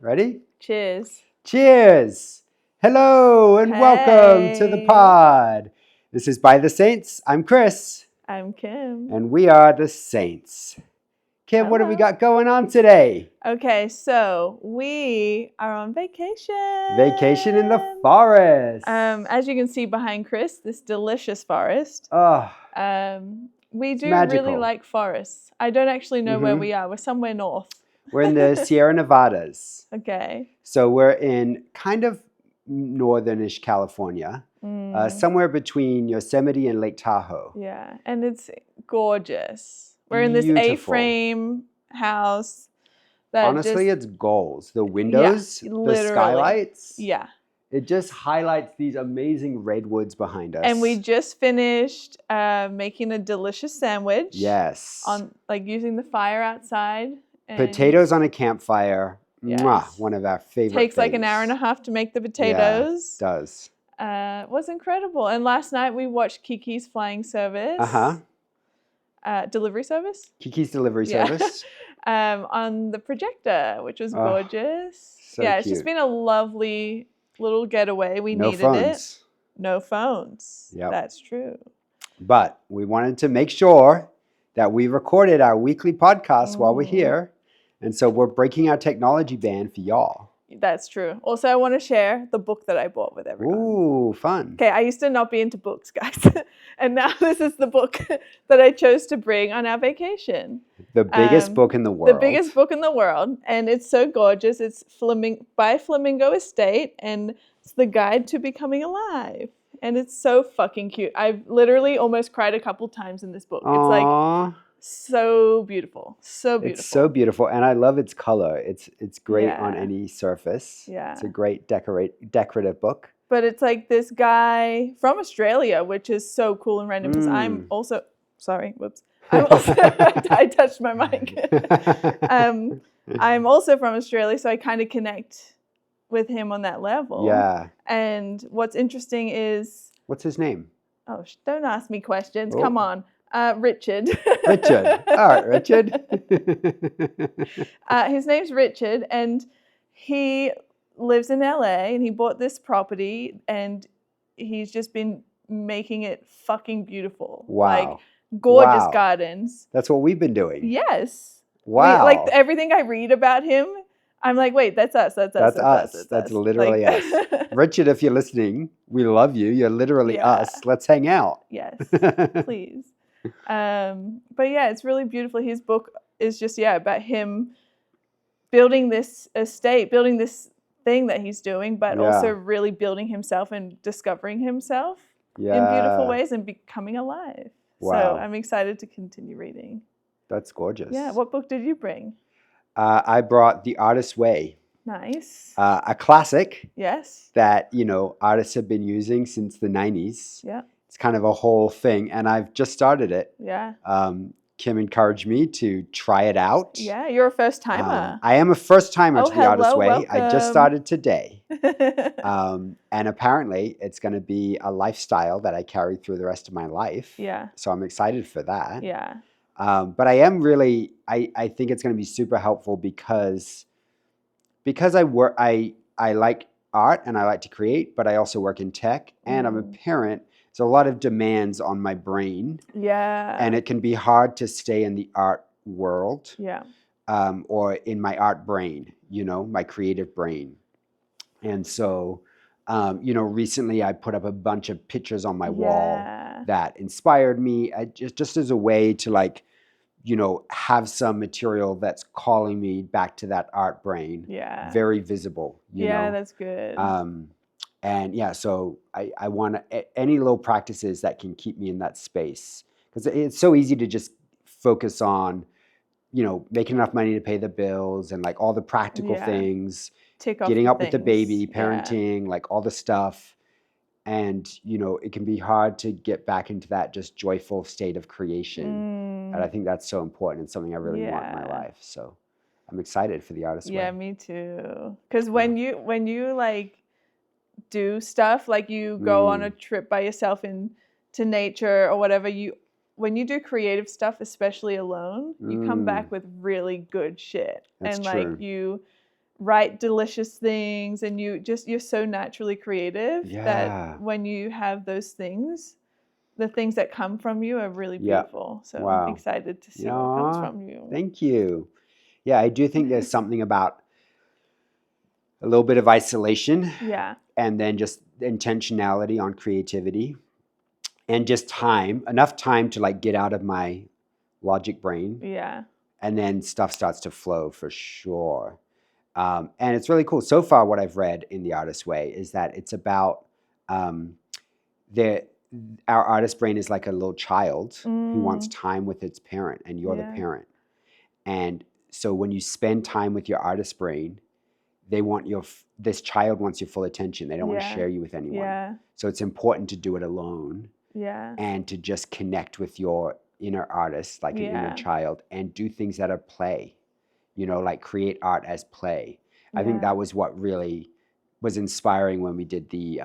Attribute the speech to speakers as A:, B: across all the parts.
A: Ready?
B: Cheers.
A: Cheers! Hello and welcome to the
B: Hey.
A: pod. This is By the Saints. I'm Chris,
B: I'm Kim.
A: and we are the Saints. Kim, what have we
B: Hello.
A: got going on today?
B: Okay, so we are on vacation.
A: Vacation in the forest.
B: As you can see behind Chris, this delicious forest.
A: Oh,
B: We do
A: magical.
B: really like forests. I don't actually know where
A: Mhm.
B: we are. We're somewhere north.
A: we're in the Sierra Nevadas.
B: Okay.
A: So we're in kind of northernish California, somewhere between Yosemite and Lake Tahoe.
B: Yeah, and it's gorgeous. We're in this
A: Beautiful.
B: A-frame house. That
A: Honestly,
B: just,
A: it's goals. The windows, the
B: literally.
A: skylights.
B: Yeah.
A: It just highlights these amazing redwoods behind us.
B: And we just finished making a delicious sandwich.
A: Yes.
B: On using the fire outside. And
A: Potatoes on a campfire.
B: Yes.
A: Mwah, one of our favorite
B: takes
A: things.
B: like an hour and a half to make the potatoes.
A: Yeah, it does.
B: It was incredible. And last night we watched Kiki's Flying Service. Delivery service?
A: Kiki's Delivery Service.
B: On the projector, which was gorgeous.
A: So
B: yeah, it's
A: cute.
B: just been a lovely little getaway. We
A: No
B: needed
A: phones.
B: it. No phones.
A: Yep.
B: That's true.
A: But we wanted to make sure that we recorded our weekly podcast while we're here. And so we're breaking our technology ban for y'all.
B: That's true. Also, I want to share the book that I bought with everyone.
A: Ooh, fun.
B: Okay, I used to not be into books, guys. And now this is the book that I chose to bring on our vacation.
A: The biggest book in the world.
B: The biggest book in the world. And it's so gorgeous. It's by Flamingo Estate, and it's the guide to becoming alive. And it's so fucking cute. I've literally almost cried a couple times in this book.
A: Aww.
B: It's like so beautiful. So beautiful.
A: It's so beautiful. And I love its color. It's great on
B: Yeah.
A: any surface.
B: Yeah.
A: It's a great decorative book.
B: But it's like this guy from Australia, which is so cool and random because I'm also, sorry, whoops. I touched my mic. I'm also from Australia, so I kind of connect with him on that level.
A: Yeah.
B: And what's interesting is...
A: What's his name?
B: Oh, don't ask me questions.
A: Oh.
B: Come on. Richard.
A: Richard. All right, Richard.
B: His name's Richard, and he lives in LA, and he bought this property, and he's just been making it fucking beautiful.
A: Wow.
B: Like gorgeous
A: Wow.
B: gardens.
A: That's what we've been doing.
B: Yes.
A: Wow.
B: Like everything I read about him, I'm like, wait, that's us. That's us.
A: That's us. That's literally us. Richard, if you're listening, we love you. You're literally us. Let's hang out.
B: Yes, please. But yeah, it's really beautiful. His book is just, about him building this estate, building this thing that he's doing, but also really building himself and discovering himself in beautiful ways and becoming alive.
A: Wow.
B: So I'm excited to continue reading.
A: That's gorgeous.
B: Yeah. What book did you bring?
A: I brought The Artist's Way.
B: Nice.
A: A classic.
B: Yes.
A: That, artists have been using since the 90s.
B: Yeah.
A: It's kind of a whole thing. And I've just started it.
B: Yeah.
A: Kim encouraged me to try it out.
B: Yeah, you're a first timer.
A: I am a first timer to The
B: hello,
A: Artist's Way.
B: welcome.
A: I just started today. And apparently it's going to be a lifestyle that I carry through the rest of my life.
B: Yeah.
A: So I'm excited for that.
B: Yeah.
A: But I am really, I think it's going to be super helpful because I like art and I like to create, but I also work in tech and I'm a parent. There's a lot of demands on my brain.
B: Yeah.
A: And it can be hard to stay in the art world.
B: Yeah.
A: Or in my art brain, my creative brain. And so, recently I put up a bunch of pictures on my wall that inspired me just as a way to have some material that's calling me back to that art brain.
B: Yeah.
A: Very visible.
B: Yeah, that's good.
A: So I want any little practices that can keep me in that space. Because it's so easy to just focus on, making enough money to pay the bills and all the practical things, getting up with the baby, parenting, all the stuff. And, it can be hard to get back into that just joyful state of creation. And I think that's so important and something I really want in my life. So I'm excited for The Artist's Way.
B: Yeah, me too. Because when you do stuff, you go on a trip by yourself into nature or whatever, when you do creative stuff, especially alone, you come back with really good shit.
A: That's
B: and
A: true.
B: write delicious things, and you're so naturally creative
A: Yeah.
B: that when you have those things, the things that come from you are really
A: Yeah.
B: beautiful. So
A: Wow.
B: I'm excited to see what comes
A: Aw,
B: from you.
A: Thank you. Yeah, I do think there's something about a little bit of isolation
B: Yeah.
A: and then just intentionality on creativity and just time, enough time to like get out of my logic brain,
B: Yeah.
A: and then stuff starts to flow for sure. And it's really cool. So far, what I've read in The Artist's Way is that it's about our artist brain is like a little child who wants time with its parent, and you're the
B: Yeah.
A: parent. And so when you spend time with your artist brain, they want this child wants your full attention. They don't want to
B: Yeah.
A: share you with anyone.
B: Yeah.
A: So it's important to do it alone
B: Yeah.
A: and to just connect with your inner artist, like an inner
B: Yeah.
A: child, and do things that are play, like create art as play. I think
B: Yeah.
A: that was what really was inspiring when we did the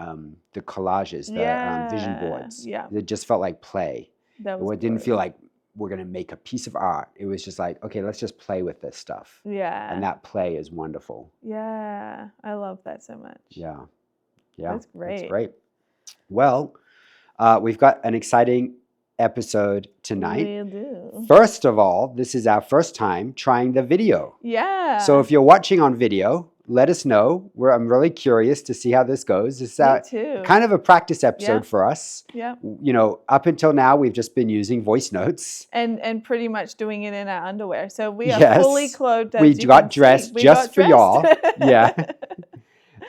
A: collages, the vision boards.
B: Yeah.
A: It just felt like play.
B: That
A: It didn't feel
B: glorious.
A: like we're going to make a piece of art. It was just like, okay, let's just play with this stuff.
B: Yeah.
A: And that play is wonderful.
B: Yeah. I love that so much.
A: Yeah. Yeah.
B: That's great.
A: That's great. Well, we've got an exciting episode tonight.
B: We do.
A: First of all, this is our first time trying the video.
B: Yeah.
A: So if you're watching on video, let us know. I'm really curious to see how this goes. This
B: Me
A: is
B: too.
A: kind of a practice episode
B: Yeah.
A: for us.
B: Yeah.
A: Up until now, we've just been using voice notes.
B: And pretty much doing it in our underwear. So we are
A: Yes.
B: fully clothed. As
A: We
B: you
A: got
B: can see.
A: dressed
B: We
A: just
B: got
A: for y'all.
B: dressed.
A: Yeah.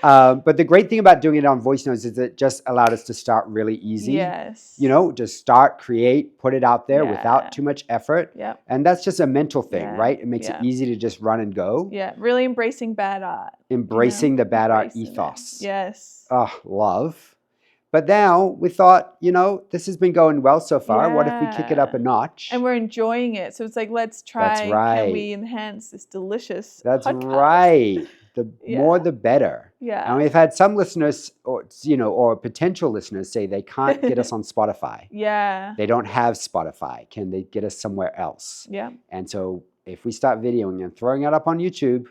A: But the great thing about doing it on voice notes is it just allowed us to start really easy.
B: Yes.
A: Just start, create, put it out there
B: Yeah.
A: without too much effort.
B: Yep.
A: And that's just a mental thing,
B: Yeah.
A: right? It makes it
B: Yeah.
A: easy to just run and go.
B: Yeah. Really embracing bad art.
A: Embracing the bad art
B: Embracing it.
A: ethos.
B: Yes.
A: Oh, love. But now we thought, this has been going well so far. What if we kick it up a
B: Yeah.
A: notch?
B: And we're enjoying it. So it's like, let's try.
A: That's right.
B: Can we enhance this delicious
A: That's
B: podcast?
A: right. The
B: Yeah.
A: more the better.
B: Yeah.
A: And we've had some listeners or potential listeners say they can't get us on Spotify.
B: Yeah.
A: They don't have Spotify. Can they get us somewhere else?
B: Yeah.
A: And so if we start videoing and throwing it up on YouTube,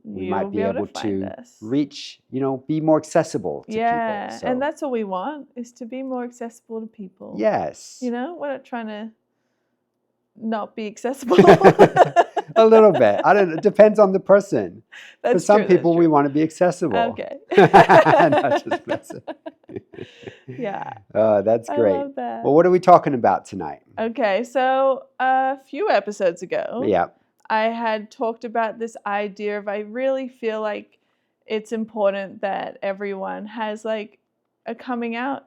A: we
B: You'll
A: might be able
B: find
A: to
B: us.
A: reach, be more accessible to
B: Yeah.
A: people. So,
B: And that's what we want, is to be more accessible to people.
A: yes.
B: We're not trying to not be accessible.
A: A little bit. I don't know. It depends on the person.
B: That's
A: For some
B: true, that's
A: people, we
B: true.
A: want to be accessible.
B: Okay.
A: Not just messing.
B: Yeah.
A: Oh, that's
B: I
A: great.
B: love that.
A: Well, what are we talking about tonight?
B: Okay, so a few episodes ago,
A: Yeah.
B: I had talked about this idea of I really feel like it's important that everyone has like a coming out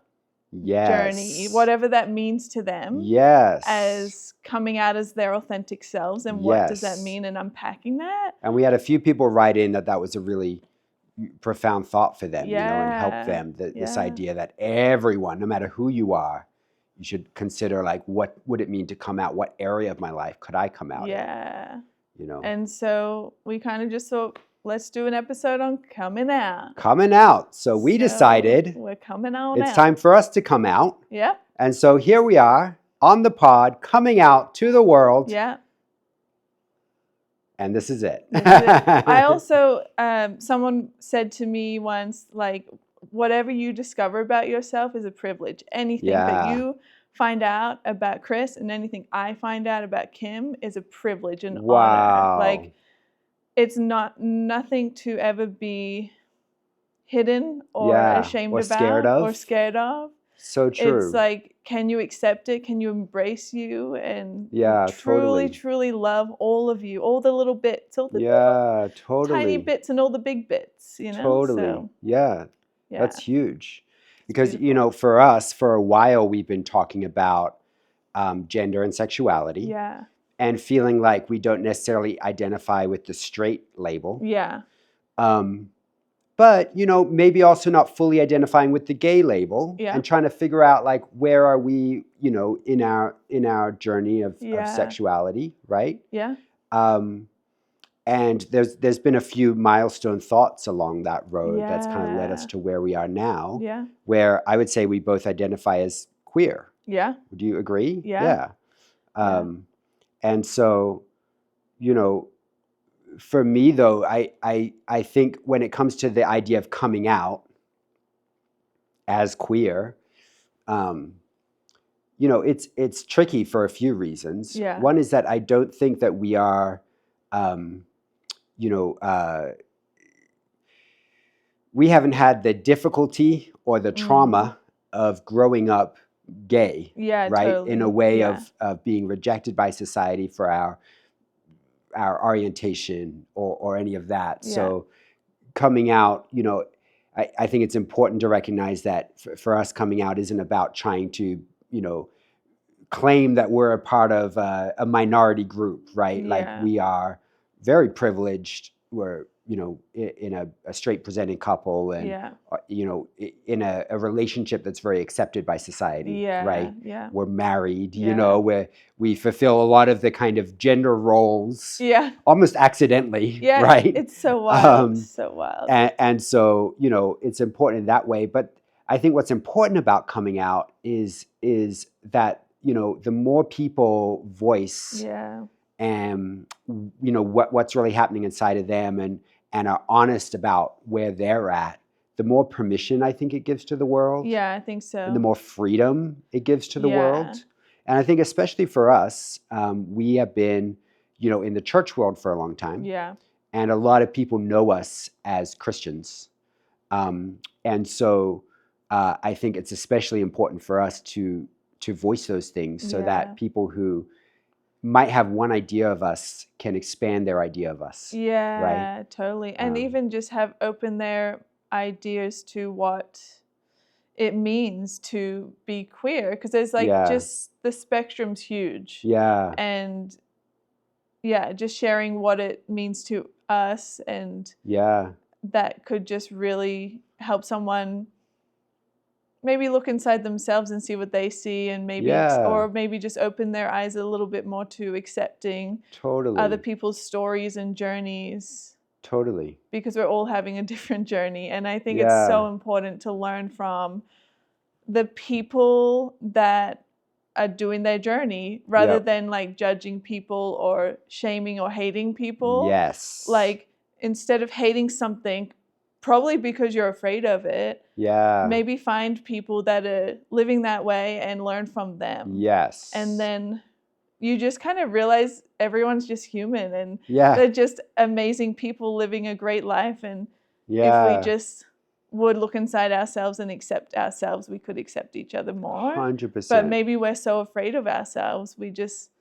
A: Yes.
B: journey, whatever that means to them,
A: Yes.
B: as coming out as their authentic selves, and what does that
A: Yes.
B: mean, and unpacking that.
A: And we had a few people write in that was a really profound thought for them, and help
B: Yeah.
A: them. This
B: Yeah.
A: idea that everyone, no matter who you are, you should consider like, what would it mean to come out? What area of my life could I come out
B: Yeah.
A: in?
B: And so we kind of just thought, let's do an episode on coming out.
A: Coming out. So we decided
B: we're coming on
A: it's
B: out.
A: time for us to come out.
B: Yeah.
A: And so here we are on the pod, coming out to the world.
B: Yeah.
A: And this is it.
B: This is it. I also, someone said to me once, like, whatever you discover about yourself is a privilege. Anything that
A: Yeah.
B: you find out about Chris and anything I find out about Kim is a privilege and
A: Wow.
B: honor. Like, it's nothing to ever be hidden or
A: Yeah,
B: ashamed
A: or
B: about
A: scared of.
B: or scared of.
A: So true.
B: It's like, can you accept it? Can you embrace you and
A: Yeah,
B: truly,
A: totally.
B: truly love all of you, all the little bits, all the
A: Yeah, totally.
B: tiny bits and all the big bits,
A: Totally.
B: So,
A: Yeah,
B: yeah.
A: that's huge. Because,
B: beautiful.
A: for us, for a while, we've been talking about gender and sexuality
B: Yeah.
A: and feeling like we don't necessarily identify with the straight label.
B: Yeah.
A: But, maybe also not fully identifying with the gay label
B: Yeah.
A: and trying to figure out like, where are we, in our journey of
B: Yeah.
A: sexuality, right?
B: Yeah.
A: And there's been a few milestone thoughts along that road that's kind of led us
B: Yeah.
A: to where we are now,
B: Yeah.
A: where I would say we both identify as queer.
B: Yeah.
A: Would you agree?
B: Yeah.
A: And so, for me though, I think when it comes to the idea of coming out as queer, it's tricky for a few reasons.
B: Yeah.
A: One is that I don't think that we are, you know, we haven't had the difficulty or the trauma of growing up gay,
B: Yeah,
A: right?
B: totally.
A: In a way
B: Yeah.
A: of being rejected by society for our orientation or any of that.
B: Yeah.
A: So coming out, I think it's important to recognize that for us, coming out isn't about trying to, claim that we're a part of a minority group, right? Like
B: Yeah.
A: we are very privileged. We're, in a straight presenting couple and,
B: Yeah.
A: in a relationship that's very accepted by society,
B: Yeah.
A: right?
B: Yeah.
A: We're married,
B: Yeah.
A: where we fulfill a lot of the kind of gender roles
B: Yeah.
A: almost accidentally,
B: Yeah.
A: right?
B: It's so wild. So wild.
A: And so, it's important in that way. But I think what's important about coming out is that, the more people voice
B: Yeah.
A: and, what's really happening inside of them and are honest about where they're at, the more permission I think it gives to the world.
B: Yeah, I think so.
A: And the more freedom it gives to the
B: Yeah.
A: world. And I think especially for us, we have been, in the church world for a long time.
B: Yeah.
A: And a lot of people know us as Christians. And so I think it's especially important for us to voice those things so
B: Yeah.
A: that people who might have one idea of us can expand their idea of us.
B: Yeah,
A: right?
B: totally. And even just have open their ideas to what it means to be queer. Because there's like
A: Yeah.
B: just the spectrum's huge.
A: Yeah.
B: And yeah, just sharing what it means to us, and
A: Yeah.
B: that could just really help someone maybe look inside themselves and see what they see, and maybe
A: Yeah.
B: or maybe just open their eyes a little bit more to accepting
A: Totally.
B: other people's stories and journeys,
A: Totally.
B: because we're all having a different journey. And I think it's so
A: Yeah.
B: important to learn from the people that are doing their journey, rather
A: Yep.
B: than like judging people or shaming or hating people.
A: Yes.
B: Like, instead of hating something, probably because you're afraid of it,
A: Yeah.
B: maybe find people that are living that way and learn from them.
A: Yes.
B: And then you just kind of realize everyone's just human, and
A: Yeah.
B: they're just amazing people living a great life. And
A: Yeah.
B: if we just would look inside ourselves and accept ourselves, we could accept each other more.
A: 100%.
B: But maybe we're so afraid of ourselves, we just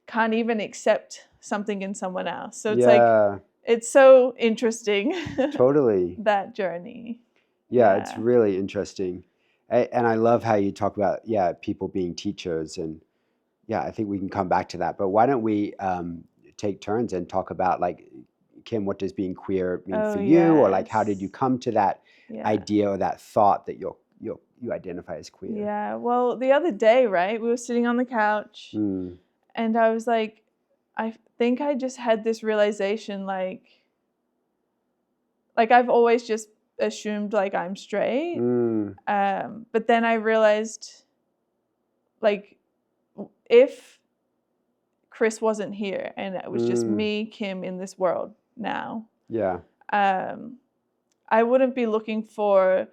B: can't even accept something in someone else. So it's like,
A: Yeah.
B: it's so interesting,
A: Totally.
B: that journey.
A: Yeah, it's
B: Yeah.
A: really interesting. And I love how you talk about, people being teachers. And I think we can come back to that. But why don't we take turns and talk about, like, Kim, what does being queer mean
B: Oh,
A: for you? Or like, how did
B: yes.
A: you come to that
B: Yeah.
A: idea or that thought that you identify as queer?
B: Yeah. Well, the other day, right, we were sitting on the couch,
A: Mm.
B: and I was like, I think I just had this realization, like I've always just assumed like I'm straight.
A: Mm.
B: But then I realized, like, if Chris wasn't here and it was just me, Kim, in this world now,
A: Yeah.
B: I wouldn't be looking for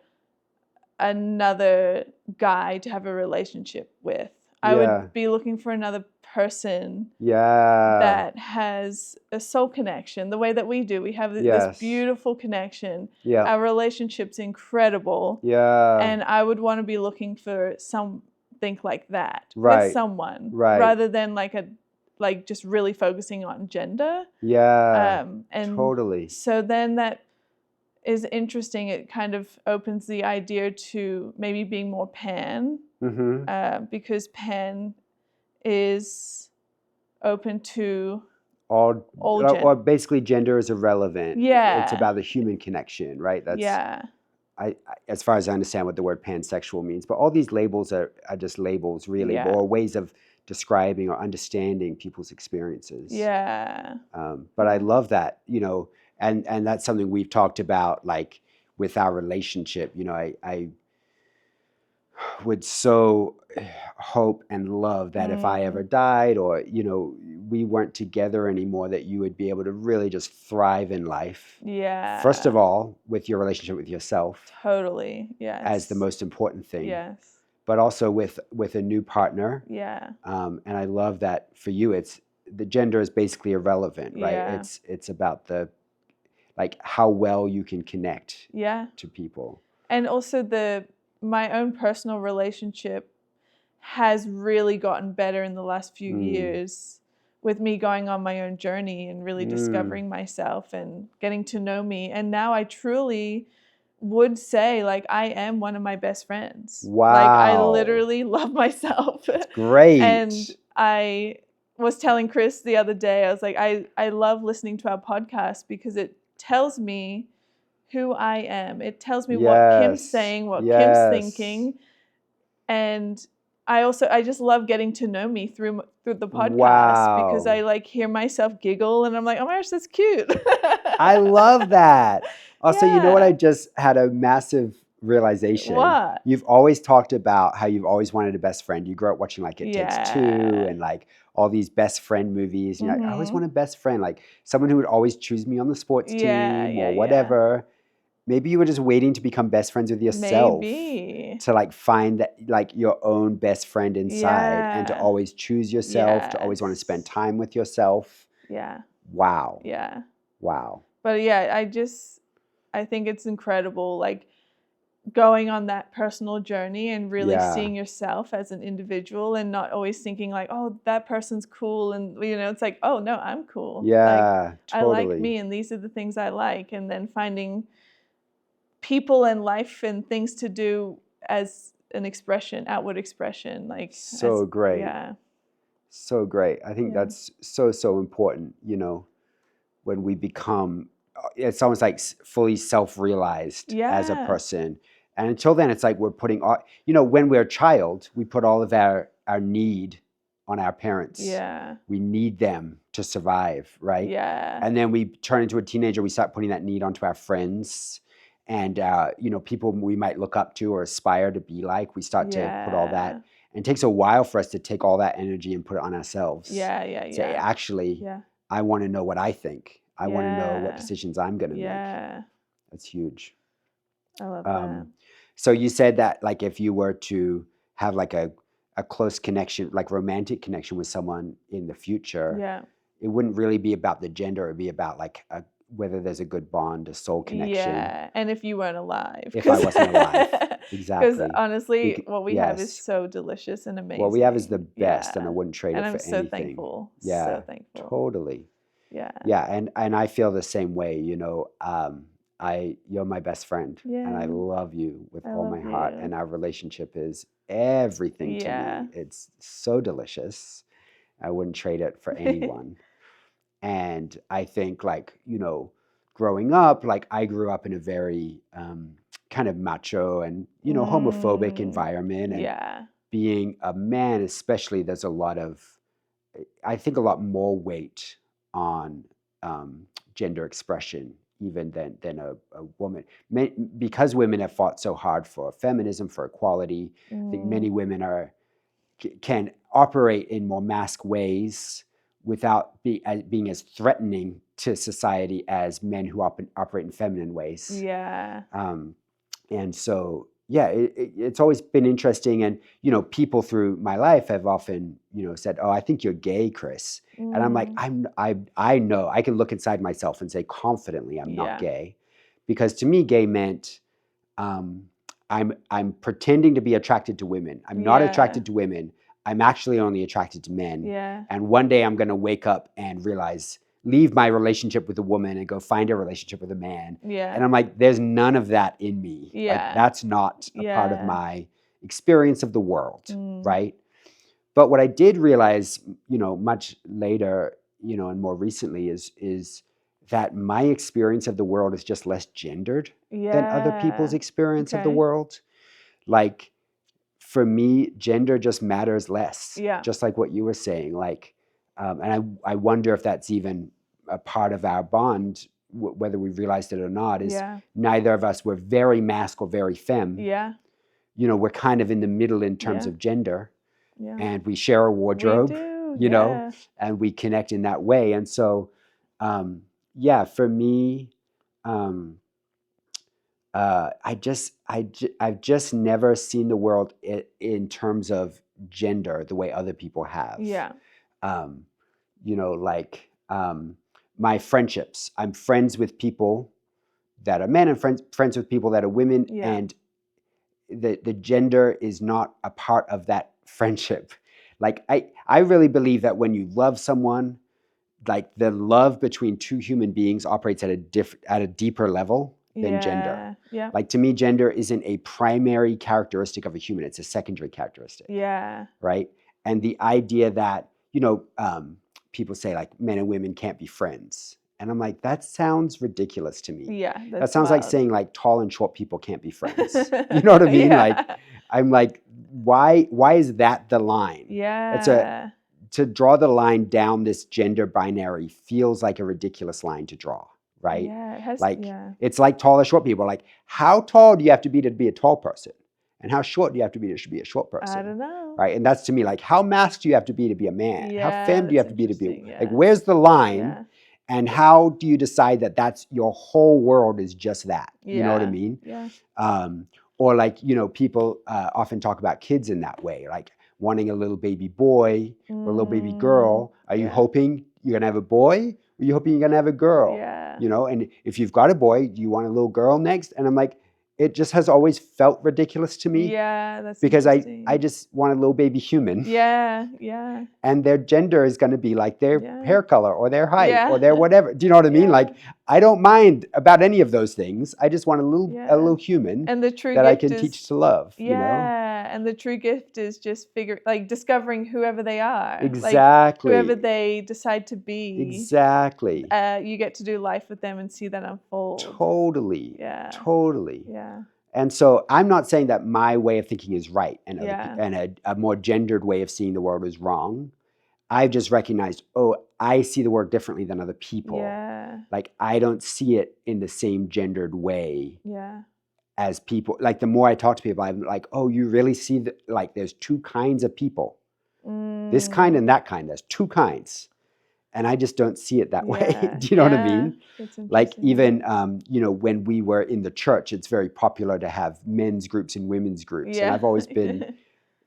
B: another guy to have a relationship with. I
A: Yeah.
B: would be looking for another person
A: Yeah.
B: that has a soul connection, the way that we do. We have
A: Yes.
B: this beautiful connection.
A: Yeah.
B: Our relationship's incredible.
A: Yeah.
B: And I would want to be looking for something like that
A: Right.
B: with someone,
A: Right.
B: rather than like just really focusing on gender.
A: Yeah.
B: And
A: Totally.
B: so then that is interesting. It kind of opens the idea to maybe being more pan,
A: Mm-hmm.
B: because pan is open to
A: All
B: gender.
A: basically gender is irrelevant.
B: Yeah.
A: It's about the human connection, right? That's
B: Yeah.
A: I as far as I understand what the word pansexual means. But all these labels are just labels, really,
B: Yeah.
A: or ways of describing or understanding people's experiences.
B: Yeah.
A: But I love that, and that's something we've talked about, like with our relationship. I would so hope and love that if I ever died, or we weren't together anymore, that you would be able to really just thrive in life.
B: Yeah.
A: First of all, with your relationship with yourself.
B: Totally. Yes.
A: As the most important thing.
B: Yes.
A: But also with a new partner.
B: Yeah.
A: And I love that for you, the gender is basically irrelevant, right?
B: Yeah.
A: It's about how well you can connect to people.
B: And also my own personal relationship has really gotten better in the last few years, with me going on my own journey and really discovering myself and getting to know me. And now I truly would say, like, I am one of my best friends.
A: Wow.
B: Like, I literally love myself.
A: That's great.
B: And I was telling Chris the other day, I was like, I love listening to our podcast because it tells me who I am. It tells me what Kim's saying, what Kim's thinking. And I just love getting to know me through the podcast, because I like hear myself giggle and I'm like, oh my gosh, that's cute.
A: I love that. Also, you know what? I just had a massive realization.
B: What?
A: You've always talked about how you've always wanted a best friend. You grew up watching like It Takes Two and like all these best friend movies. You're like, I always want a best friend, like someone who would always choose me on the sports team or whatever. Maybe you were just waiting to become best friends with yourself.
B: Maybe.
A: To like find that, like, your own best friend inside, and to always choose yourself, to always want to spend time with yourself.
B: Yeah.
A: Wow.
B: Yeah.
A: Wow.
B: But yeah, I think it's incredible, like, going on that personal journey and really seeing yourself as an individual, and not always thinking like, oh, that person's cool, and it's like, oh no, I'm cool.
A: Yeah,
B: like,
A: totally.
B: I like me, and these are the things I like, and then finding people and life and things to do as an expression, outward expression, like
A: great.
B: Yeah.
A: So great. I think that's so important, when we become, it's almost like fully self-realized as a person. And until then, it's like we're putting all, when we're a child, we put all of our need on our parents.
B: Yeah.
A: We need them to survive, right?
B: Yeah.
A: And then we turn into a teenager, we start putting that need onto our friends and, people we might look up to or aspire to be like. We start to put all that. And it takes a while for us to take all that energy and put it on ourselves. Say, actually, I want to know what I think. I want to know what decisions I'm going to make. That's huge.
B: I love that.
A: So you said that, like, if you were to have like a close connection, like romantic connection with someone in the future, it wouldn't really be about the gender. It would be about like whether there's a good bond, a soul connection.
B: Yeah, and if you weren't alive.
A: If I wasn't alive. Exactly.
B: Because honestly, what we have is so delicious and amazing.
A: What we have is the best, and I wouldn't trade it for anything.
B: And I'm so thankful.
A: Yeah,
B: so thankful.
A: Totally.
B: Yeah.
A: Yeah, and I feel the same way, you're my best friend, and I love you with all my heart, and our relationship is everything to me. It's so delicious. I wouldn't trade it for anyone. And I think, like, growing up, like, I grew up in a very kind of macho and, homophobic environment. And being a man, especially, there's a lot more weight on gender expression even than a woman. Because women have fought so hard for feminism, for equality, I think many women can operate in more masked ways without being as threatening to society as men who operate in feminine ways. Yeah. And so, it's always been interesting. And, people through my life have often, said, oh, I think you're gay, Chris. And I'm like, I know, I can look inside myself and say confidently I'm not gay. Because to me, gay meant I'm pretending to be attracted to women. I'm not attracted to women. I'm actually only attracted to men. Yeah. And one day I'm going to wake up and leave my relationship with a woman and go find a relationship with a man. Yeah. And I'm like, there's none of that in me. Yeah. Like, that's not a part of my experience of the world, right? But what I did realize, much later, and more recently is that my experience of the world is just less gendered than other people's experience of the world. Like, for me, gender just matters less. Yeah. Just like what you were saying. Like, and I wonder if that's even a part of our bond, whether we realized it or not, is neither of us were very masc or very femme. Yeah. We're kind of in the middle in terms of gender. Yeah. And we share a wardrobe. We do.
B: true.
A: you know,
B: Yeah.
A: and we connect in that way. And so, yeah, for me, I've just never seen the world in terms of gender the way other people have.
B: Yeah.
A: You know, like my friendships. I'm friends with people that are men and friends with people that are women,
B: Yeah.
A: and the gender is not a part of that friendship. Like I really believe that when you love someone, like the love between two human beings operates at a deeper level than gender.
B: Yeah.
A: Like to me, gender isn't a primary characteristic of a human; it's a secondary characteristic.
B: Yeah.
A: Right. And the idea that, you know, people say like men and women can't be friends, and I'm like, that sounds ridiculous to me.
B: Yeah.
A: That sounds like
B: wild.
A: saying like tall and short people can't be friends. You know what I mean? Like, I'm like, why is that the line?
B: Yeah.
A: To draw the line down this gender binary feels like a ridiculous line to draw, right?
B: Yeah. It has.
A: Like,
B: Yeah.
A: it's like tall or short people. Like, how tall do you have to be a tall person? And how short do you have to be a short person?
B: I don't know.
A: Right. And that's to me like, how masked do you have to be a man?
B: Yeah,
A: how femme do you have
B: that's
A: to be
B: interesting, yeah.
A: like, where's the line?
B: Yeah.
A: And how do you decide that that's your whole world is just that? You know what I
B: Yeah.
A: mean?
B: Yeah.
A: Or like, you know, people often talk about kids in that way, like wanting a little baby boy or a little baby girl. Are you
B: Yeah.
A: hoping you're going to have a boy? Or are you hoping you're going to have a girl?
B: Yeah.
A: You know, and if you've got a boy, do you want a little girl next? And I'm like, it just has always felt ridiculous to me.
B: Yeah, that's
A: because
B: interesting.
A: I just want a little baby human.
B: Yeah, yeah.
A: And their gender is going to be like their
B: Yeah.
A: hair color or their height
B: Yeah.
A: or their whatever. Do you know what I mean?
B: Yeah.
A: Like, I don't mind about any of those things. I just want a little human
B: And the true
A: that I
B: gift
A: can
B: is,
A: teach to love.
B: Yeah,
A: You know?
B: and the true gift is just discovering whoever they are.
A: Exactly.
B: Like, whoever they decide to be.
A: Exactly.
B: You get to do life with them and see that unfold.
A: Totally.
B: Yeah.
A: Totally.
B: Yeah.
A: And so I'm not saying that my way of thinking is right and,
B: Yeah.
A: and a more gendered way of seeing the world is wrong. I've just recognized, oh, I see the world differently than other people.
B: Yeah.
A: Like, I don't see it in the same gendered way
B: Yeah.
A: as people. Like, the more I talk to people, I'm like, oh, you really see like, there's two kinds of people. This kind and that kind. There's two kinds. And I just don't see it that way.
B: Yeah.
A: Do you know what I mean?
B: That's
A: Like,
B: interesting.
A: even, you know, when we were in the church, it's very popular to have men's groups and women's groups.
B: Yeah.
A: And I've always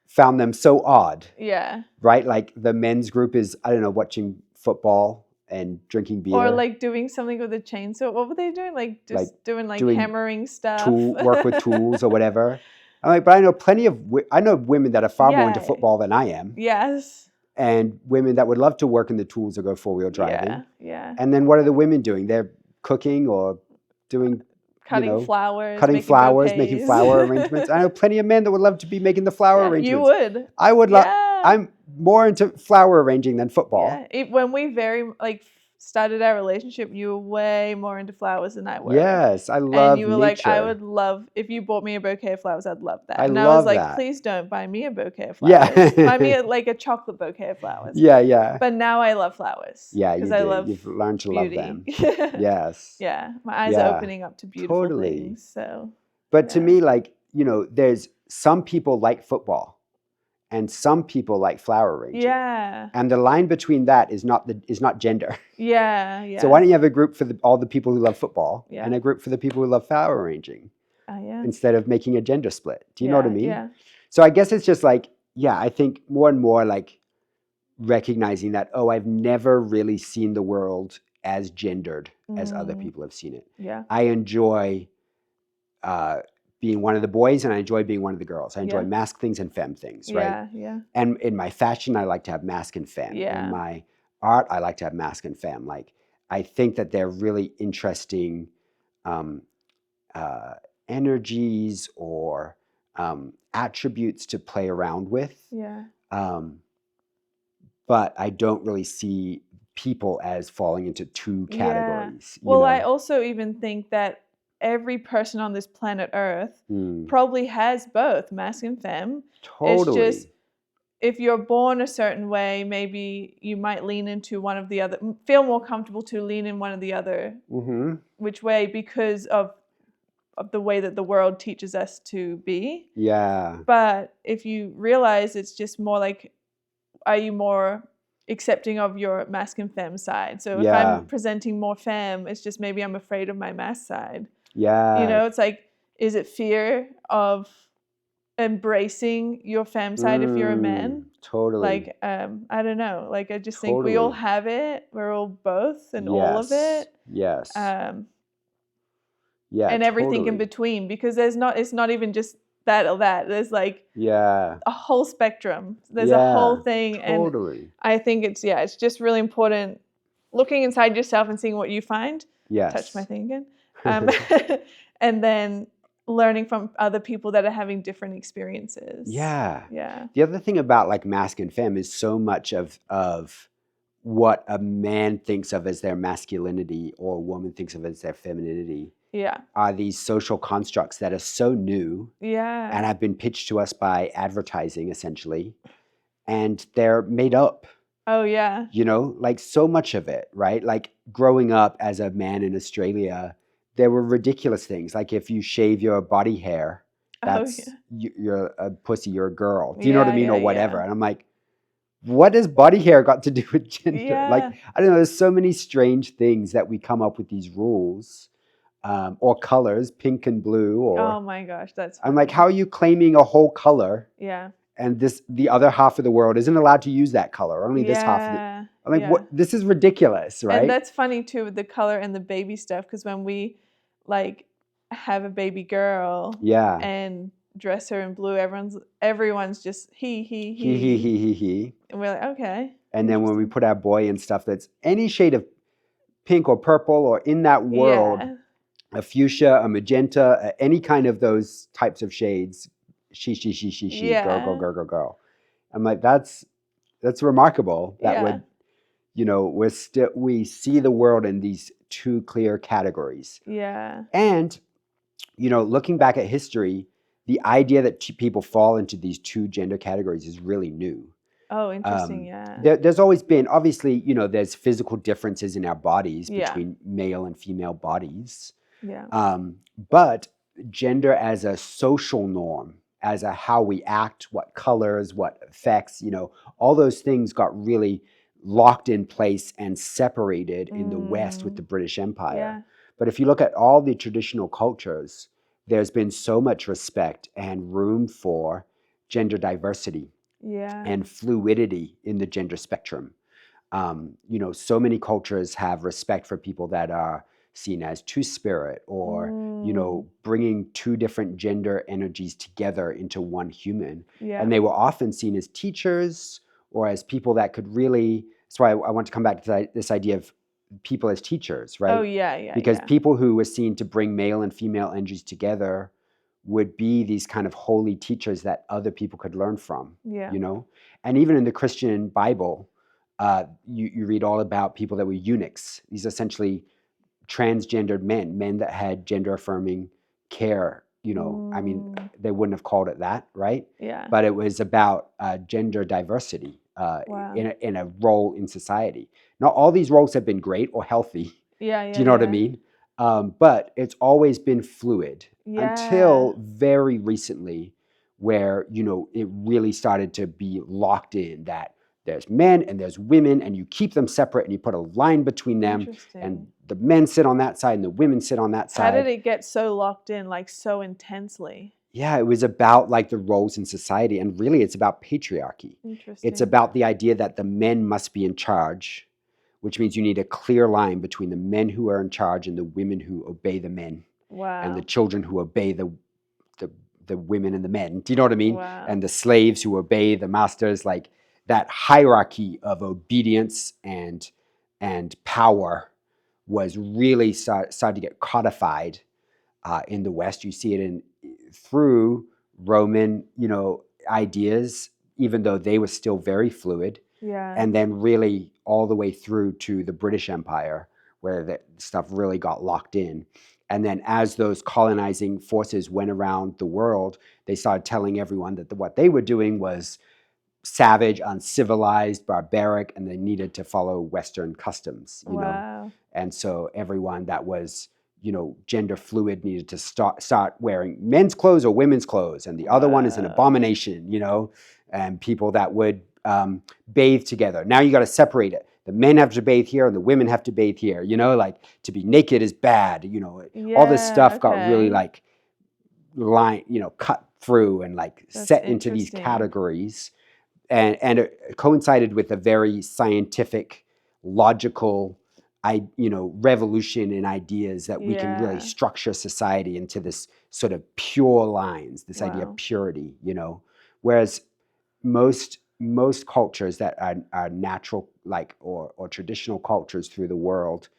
A: found them so odd,
B: Yeah.
A: right? Like, the men's group is, I don't know, watching football and drinking beer.
B: Or like doing something with a chainsaw. What were they doing? Like just doing hammering stuff.
A: Work with tools or whatever. I'm like, but I know women that are far more into
B: Yeah.
A: football than I am.
B: Yes.
A: And women that would love to work in the tools or go four-wheel driving.
B: Yeah. Yeah.
A: And then what are the women doing? They're cooking or doing
B: Cutting flowers.
A: making
B: bouquets.
A: flower arrangements. I know plenty of men that would love to be making the flower arrangements.
B: You would.
A: I would love.
B: Yeah.
A: I'm more into flower arranging than football.
B: Yeah. When we started our relationship, you were way more into flowers than I were.
A: Yes, I love
B: And you were
A: nature.
B: like, I would love, if you bought me a bouquet of flowers, I'd love that.
A: I
B: and I
A: love
B: was like,
A: that.
B: please don't buy me a bouquet of
A: Yeah.
B: flowers. Buy me a chocolate bouquet of flowers.
A: Yeah, yeah.
B: But now I love flowers.
A: Yeah, you
B: Because I
A: do.
B: love
A: You've learned to
B: beauty.
A: love them. Yes.
B: Yeah. My eyes
A: Yeah.
B: are opening up to beautiful
A: Totally.
B: things. So
A: But to
B: Yeah.
A: me, like, you know, there's some people like football and some people like flower arranging.
B: yeah.
A: And the line between that is not gender.
B: Yeah. Yeah.
A: So why don't you have a group for all the people who love football
B: Yeah.
A: and a group for the people who love flower arranging
B: Yeah.
A: instead of making a gender split? Do you know what I mean?
B: Yeah.
A: So I guess it's just like, yeah, I think more and more like recognizing that, oh, I've never really seen the world as gendered as other people have seen it.
B: Yeah.
A: I enjoy being one of the boys and I enjoy being one of the girls. I enjoy
B: Yeah.
A: masc things and femme things, right?
B: Yeah. Yeah.
A: And in my fashion, I like to have masc and femme.
B: Yeah.
A: In my art, I like to have masc and femme. Like, I think that they're really interesting energies or attributes to play around with.
B: Yeah.
A: But I don't really see people as falling into two categories. you
B: Well,
A: know?
B: I also even think that every person on this planet Earth probably has both masc and femme.
A: Totally.
B: It's just, if you're born a certain way, maybe you might lean into one of the other, feel more comfortable to lean in one of the other, which way, because of the way that the world teaches us to be.
A: Yeah.
B: But if you realize it's just more like, are you more accepting of your masc and femme side. So if
A: Yeah.
B: I'm presenting more femme, it's just maybe I'm afraid of my masc side.
A: Yeah.
B: You know, it's like, is it fear of embracing your femme side if you're a man?
A: Totally.
B: Like, I don't know. Like, I just think we all
A: Totally.
B: have it. We're all both and all of it.
A: Yes.
B: Yeah, and everything in
A: totally.
B: between, because it's not even just that or that. There's like
A: Yeah.
B: a whole spectrum. There's a whole thing.
A: Totally.
B: And I think it's just really important looking inside yourself and seeing what you find.
A: Yes.
B: Touch my thing again. And then learning from other people that are having different experiences.
A: Yeah.
B: Yeah.
A: The other thing about like masc and femme is so much of what a man thinks of as their masculinity or a woman thinks of as their femininity.
B: Yeah.
A: Are these social constructs that are so new.
B: Yeah.
A: And have been pitched to us by advertising essentially. And they're made up.
B: Oh yeah.
A: You know, like so much of it, right? Like growing up as a man in Australia, there were ridiculous things. Like if you shave your body hair, that's you're a pussy, you're a girl. Do you know what I mean? Or whatever. And I'm like, what does body hair got to do with gender?
B: Yeah.
A: Like, I don't know, there's so many strange things that we come up with these rules. Or colors, pink and blue, or
B: oh my gosh, that's funny.
A: I'm like, how are you claiming a whole color?
B: Yeah.
A: And the other half of the world isn't allowed to use that color. Only this half of the I'm like, what? This is ridiculous, right?
B: And that's funny too with the color and the baby stuff, because when we like have a baby girl, and dress her in blue, everyone's just he, and we're like, okay.
A: And then when we put our boy in stuff that's any shade of pink or purple or in that world, a fuchsia, a magenta, any kind of those types of shades, she, girl. I'm like, that's remarkable. That would, you know, we see the world in these two clear categories.
B: Yeah.
A: And, you know, looking back at history, the idea that people fall into these two gender categories is really new.
B: Oh, interesting.
A: There's always been, obviously, you know, there's physical differences in our bodies between male and female bodies.
B: Yeah.
A: But gender as a social norm, as a how we act, what colors, what effects, you know, all those things got really locked in place and separated in the West with the British Empire.
B: Yeah.
A: But if you look at all the traditional cultures, there's been so much respect and room for gender diversity.
B: Yeah.
A: And fluidity in the gender spectrum. You know, so many cultures have respect for people that are seen as two-spirit or, you know, bringing two different gender energies together into one human.
B: Yeah.
A: And they were often seen as teachers or as people that could really, that's why I want to come back to this idea of people as teachers, right?
B: Oh, yeah.
A: Because people who were seen to bring male and female energies together would be these kind of holy teachers that other people could learn from, you know? And even in the Christian Bible, you read all about people that were eunuchs, these essentially transgendered men that had gender affirming care, you know? I mean, they wouldn't have called it that, right?
B: Yeah.
A: But it was about gender diversity in a role in society. Not all these roles have been great or healthy.
B: Yeah.
A: Do you know what I mean? But it's always been fluid until very recently, where, you know, it really started to be locked in that there's men and there's women, and you keep them separate and you put a line between them, and the men sit on that side and the women sit on that side.
B: How did it get so locked in, like so intensely?
A: Yeah, it was about like the roles in society, and really it's about patriarchy.
B: Interesting.
A: It's about the idea that the men must be in charge, which means you need a clear line between the men who are in charge and the women who obey the men.
B: Wow.
A: And the children who obey the women and the men. Do you know what I mean?
B: Wow.
A: And the slaves who obey the masters. Like that hierarchy of obedience and power was really started to get codified in the West. You see it through Roman, you know, ideas, even though they were still very fluid.
B: Yeah.
A: And then really all the way through to the British Empire, where that stuff really got locked in. And then as those colonizing forces went around the world, they started telling everyone that what they were doing was savage, uncivilized, barbaric, and they needed to follow Western customs, you know? And so everyone that was, you know, gender fluid needed to start wearing men's clothes or women's clothes. And the other one is an abomination, you know? And people that would bathe together. Now you got to separate it. The men have to bathe here and the women have to bathe here. You know, like to be naked is bad. You know, all this stuff got really like cut through and like set into these categories. And it coincided with a very scientific, logical, revolution in ideas that we can really structure society into this sort of pure lines, this idea of purity, whereas most cultures that are natural, like, or traditional cultures through the world,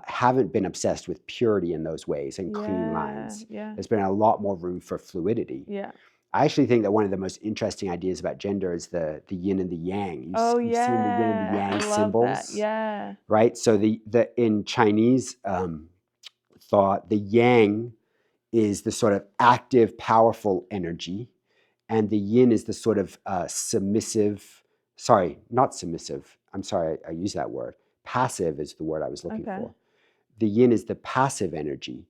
A: haven't been obsessed with purity in those ways and clean lines. There's been a lot more room for fluidity. I actually think that one of the most interesting ideas about gender is the yin and the yang. You've seen the yin and the yang symbols, right? So in Chinese thought, the yang is the sort of active, powerful energy, and the yin is the sort of submissive. Sorry, not submissive. I'm sorry, I use that word. Passive is the word I was looking for. The yin is the passive energy.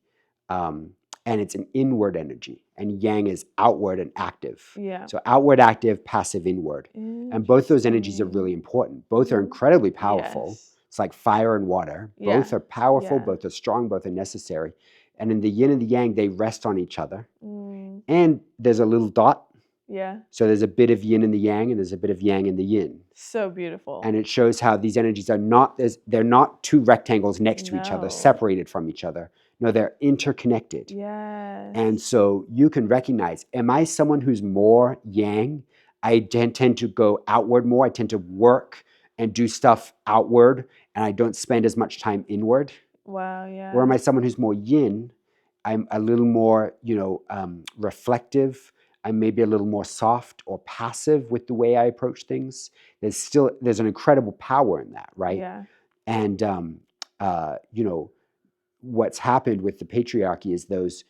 A: And it's an inward energy, and yang is outward and active. So outward, active, passive, inward. And both those energies are really important. Both are incredibly powerful. It's like fire and water. Both are powerful, both are strong, both are necessary. And in the yin and the yang, they rest on each other. And there's a little dot. So there's a bit of yin in the yang, and there's a bit of yang in the yin.
B: So beautiful.
A: And it shows how these energies are not, they're not two rectangles next to each other, separated from each other. No, they're interconnected. And so you can recognize, am I someone who's more yang? I tend to go outward more. I tend to work and do stuff outward, and I don't spend as much time inward. Or am I someone who's more yin? I'm a little more, reflective. I'm maybe a little more soft or passive with the way I approach things. There's an incredible power in that, right? And, what's happened with the patriarchy is those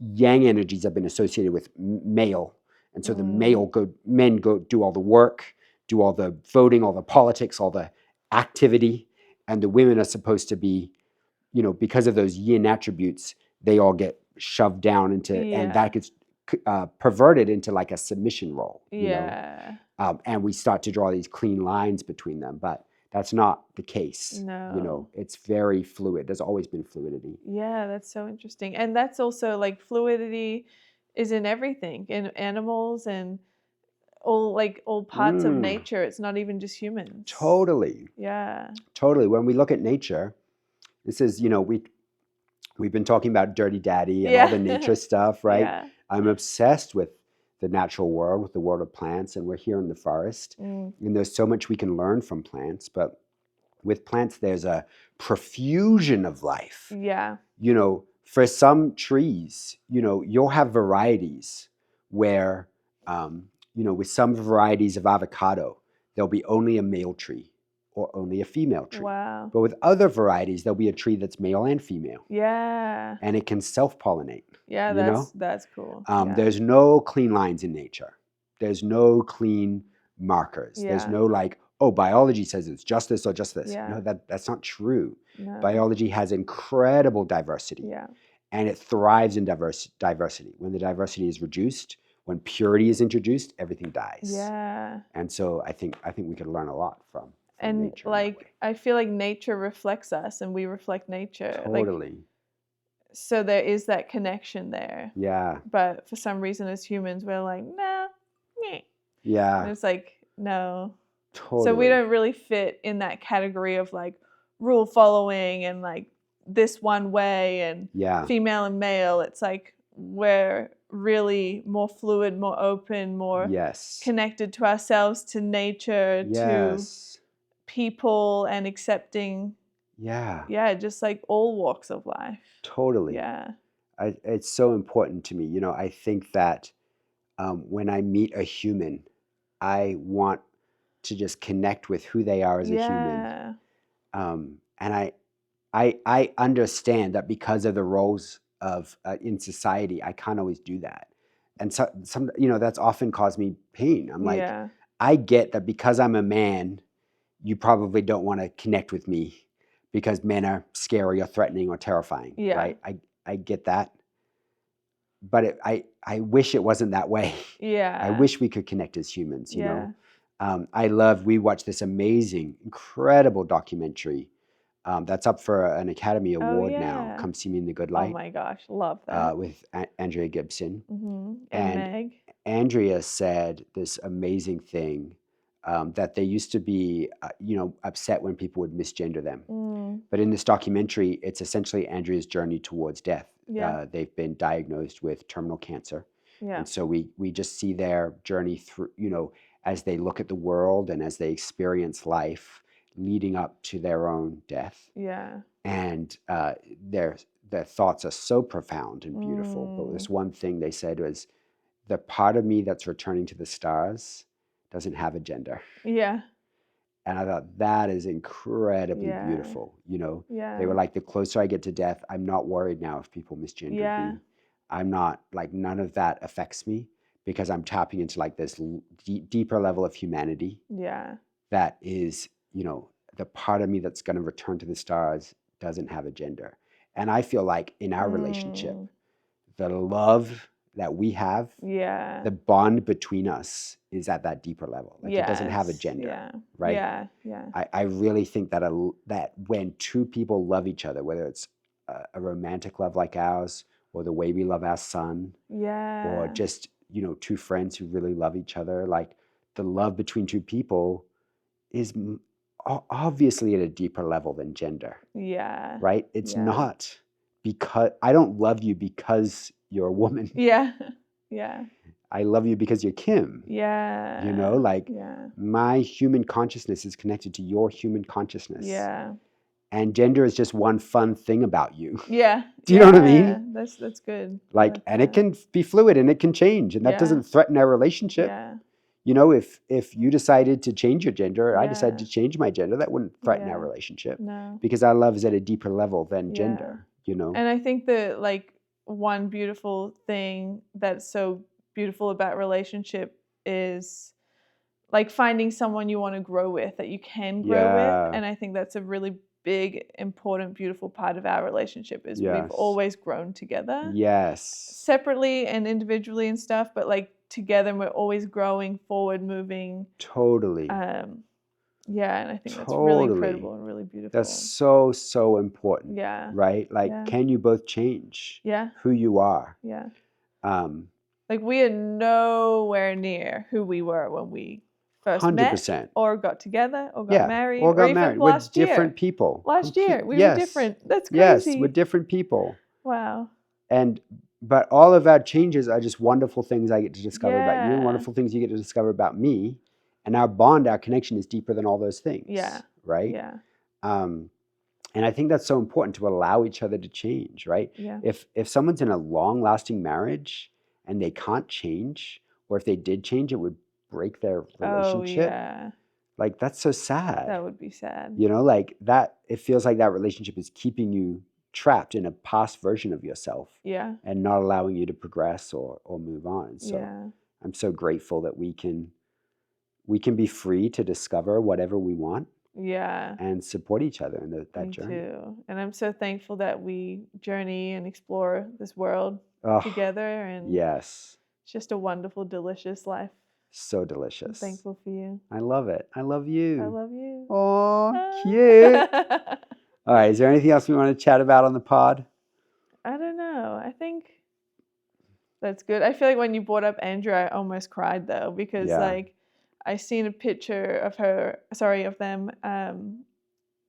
A: yang energies have been associated with male. And so the men go do all the work, do all the voting, all the politics, all the activity. And the women are supposed to be, because of those yin attributes, they all get shoved down into, and that gets perverted into like a submission role. And we start to draw these clean lines between them. But that's not the case. No. It's very fluid. There's always been fluidity.
B: Yeah, that's so interesting. And that's also like fluidity is in everything, in animals and all parts of nature. It's not even just humans.
A: Totally. Totally. When we look at nature, this is, we've been talking about Dirty Daddy and all the nature stuff, right? I'm obsessed with the natural world, with the world of plants, and we're here in the forest. And there's so much we can learn from plants, but with plants, there's a profusion of life. For some trees, you'll have varieties where, with some varieties of avocado, there'll be only a male tree or only a female tree. But with other varieties, there'll be a tree that's male and female. And it can self-pollinate.
B: That's cool.
A: There's no clean lines in nature. There's no clean markers. There's no biology says it's just this or just this. No, that's not true. Biology has incredible diversity. And it thrives in diversity. When the diversity is reduced, when purity is introduced, everything dies. And so I think we could learn a lot from nature.
B: And I feel like nature reflects us and we reflect nature.
A: Totally.
B: So there is that connection there. But for some reason as humans, we're like, nah, meh. And it's like, no.
A: Totally.
B: So we don't really fit in that category of like rule following and like this one way and female and male. It's like we're really more fluid, more open, more connected to ourselves, to nature, to people, and accepting just like all walks of life.
A: Totally. It's so important to me. I think that when I meet a human, I want to just connect with who they are as a human. And I understand that because of the roles of in society, I can't always do that. And so that's often caused me pain. I'm like, I get that because I'm a man, you probably don't want to connect with me because men are scary or threatening or terrifying, right? I get that. But I wish it wasn't that way. I wish we could connect as humans, you know? We watched this amazing, incredible documentary that's up for an Academy
B: Oh
A: Award now,
B: yeah.
A: Come See Me in the Good
B: Oh
A: Light,
B: my gosh, love that.
A: with Andrea Gibson.
B: And
A: And
B: Meg.
A: Andrea said this amazing thing, that they used to be, upset when people would misgender them. But in this documentary, it's essentially Andrea's journey towards death.
B: Yeah.
A: They've been diagnosed with terminal cancer.
B: Yeah.
A: And so we just see their journey through, as they look at the world and as they experience life leading up to their own death.
B: Yeah.
A: And their thoughts are so profound and beautiful. But this one thing they said was, the part of me that's returning to the stars doesn't have a gender.
B: Yeah.
A: And I thought that is incredibly
B: Yeah.
A: beautiful.
B: Yeah.
A: They were like, the closer I get to death, I'm not worried now if people misgender
B: Yeah.
A: me. I'm not, like, none of that affects me, because I'm tapping into like this deeper level of humanity
B: Yeah.
A: that is, the part of me that's going to return to the stars doesn't have a gender. And I feel like in our relationship, the love that we have,
B: Yeah.
A: the bond between us is at that deeper level. Like, it doesn't have a
B: Yes.
A: gender,
B: Yeah.
A: right?
B: Yeah. Yeah.
A: I really think that that when two people love each other, whether it's a romantic love like ours, or the way we love our son,
B: Yeah.
A: or just, two friends who really love each other, like, the love between two people is obviously at a deeper level than gender,
B: Yeah.
A: right? It's
B: Yeah.
A: not because I don't love you because you're a woman.
B: Yeah. Yeah.
A: I love you because you're Kim.
B: Yeah.
A: Like,
B: Yeah.
A: my human consciousness is connected to your human consciousness.
B: Yeah.
A: And gender is just one fun thing about you.
B: Yeah.
A: Do you know what I mean?
B: That's good. I
A: Like,
B: like
A: and it
B: that.
A: can be fluid and it can change, and that
B: Yeah.
A: doesn't threaten our relationship.
B: Yeah.
A: If you decided to change your gender, or I decided
B: Yeah.
A: to change my gender, that wouldn't threaten our
B: Yeah.
A: relationship,
B: No.
A: because our love is at a deeper level than
B: Yeah.
A: gender.
B: And I think that, like, one beautiful thing that's so beautiful about relationship is, like, finding someone you want to grow with, that you can grow
A: Yeah.
B: with. And I think that's a really big, important, beautiful part of our relationship is
A: Yes.
B: we've always grown together.
A: Yes.
B: Separately and individually and stuff, but like together, and we're always growing forward, moving.
A: Totally.
B: Yeah, and I think that's really
A: Totally.
B: incredible and really beautiful.
A: That's so important.
B: Yeah.
A: Right? Like,
B: Yeah.
A: can you both change
B: Yeah.
A: who you are?
B: Yeah.
A: Um,
B: Like, we are nowhere near who we were when we first
A: 100%.
B: met, or got together, or got married,
A: or got
B: even
A: married.
B: last
A: We're
B: year.
A: different people.
B: Last year, we
A: Yes.
B: were different. That's
A: Yes,
B: crazy.
A: we're different people.
B: Wow.
A: But all of our changes are just wonderful things I get to discover about you, and
B: Yeah.
A: wonderful things you get to discover about me. And our bond, our connection is deeper than all those things.
B: Yeah.
A: Right?
B: Yeah.
A: And I think that's so important, to allow each other to change, right?
B: Yeah.
A: If someone's in a long-lasting marriage and they can't change, or if they did change, it would break their relationship.
B: Oh, yeah.
A: Like, that's so sad.
B: That would be sad.
A: Like that, it feels like that relationship is keeping you trapped in a past version of yourself,
B: Yeah.
A: and not allowing you to progress or move on. So
B: Yeah.
A: I'm so grateful that we can be free to discover whatever we want,
B: Yeah.
A: and support each other in that
B: Me
A: journey.
B: too. And I'm so thankful that we journey and explore this world
A: Oh,
B: together. And
A: yes.
B: it's just a wonderful, delicious life.
A: So
B: I'm
A: delicious.
B: thankful for you.
A: I love it. I love you.
B: I love you.
A: Oh, cute. All right. Is there anything else we want to chat about on the pod?
B: I don't know. I think that's good. I feel like when you brought up Andrew, I almost cried though, because
A: Yeah.
B: like I seen a picture of them,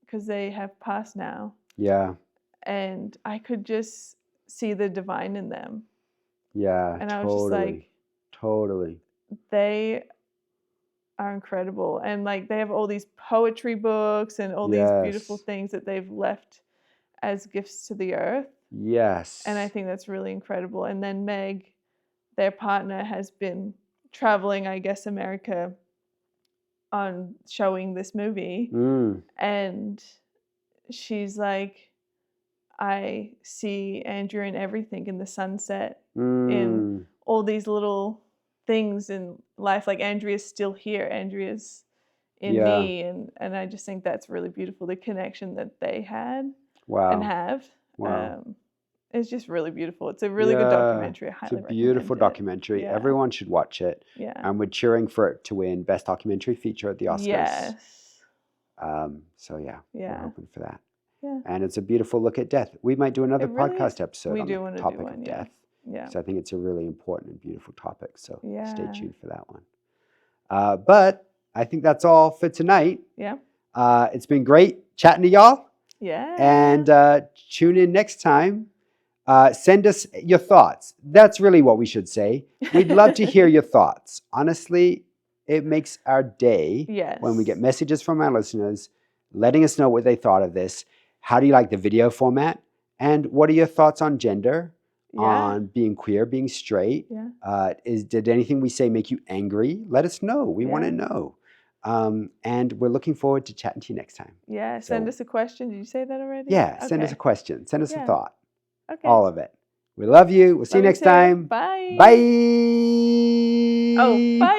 B: because they have passed now,
A: Yeah.
B: and I could just see the divine in them.
A: Yeah.
B: And I was just like,
A: totally.
B: they are incredible, and like they have all these poetry books and all these beautiful
A: Yes.
B: things that they've left as gifts to the earth.
A: Yes.
B: And I think that's really incredible. And then Meg, their partner, has been traveling, I guess, America on showing this movie.
A: Mm.
B: And she's like, I see Andrew in everything, in the sunset, in all these little things in life. Like, Andrea's still here. Andrea's in
A: Yeah.
B: me. And I just think that's really beautiful, the connection that they had
A: Wow.
B: and have.
A: Wow.
B: It's just really beautiful. It's a really good documentary. I
A: It's
B: highly
A: a
B: recommend
A: beautiful
B: it.
A: documentary.
B: Yeah.
A: Everyone should watch it.
B: Yeah.
A: And we're cheering for it to win Best Documentary Feature at the Oscars.
B: Yes.
A: So yeah, we're
B: Yeah.
A: hoping for that.
B: Yeah.
A: And it's a beautiful look at death. We might do another
B: It really
A: podcast
B: is.
A: episode
B: We
A: on
B: do
A: the
B: wanna do
A: topic
B: one,
A: of
B: yeah.
A: death.
B: Yeah.
A: So I think it's a really important and beautiful topic. So stay
B: Yeah.
A: tuned for that one. But I think that's all for tonight.
B: Yeah.
A: It's been great chatting to y'all.
B: Yeah.
A: And tune in next time. Send us your thoughts. That's really what we should say. We'd love to hear your thoughts. Honestly, it makes our day when we get
B: Yes.
A: messages from our listeners letting us know what they thought of this. How do you like the video format? And what are your thoughts on gender,
B: Yeah.
A: on being queer, being straight?
B: Yeah.
A: Did anything we say make you angry? Let us know. We want to
B: Yeah.
A: know. And we're looking forward to chatting to you next time.
B: Yeah. Send
A: So-
B: us a question. Did you say that already?
A: Yeah, send us a
B: Okay.
A: question. Send us a
B: Yeah.
A: thought.
B: Okay.
A: All of it. We love you. We'll see you
B: Love
A: next
B: too.
A: time.
B: Bye.
A: Bye.
B: Oh, bye.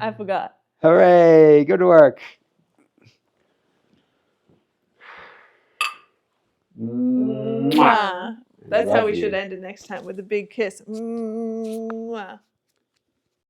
B: I forgot.
A: Hooray. Good work.
B: Mwah. That's how
A: Love
B: we should
A: you.
B: end it next time, with a big kiss. Mwah.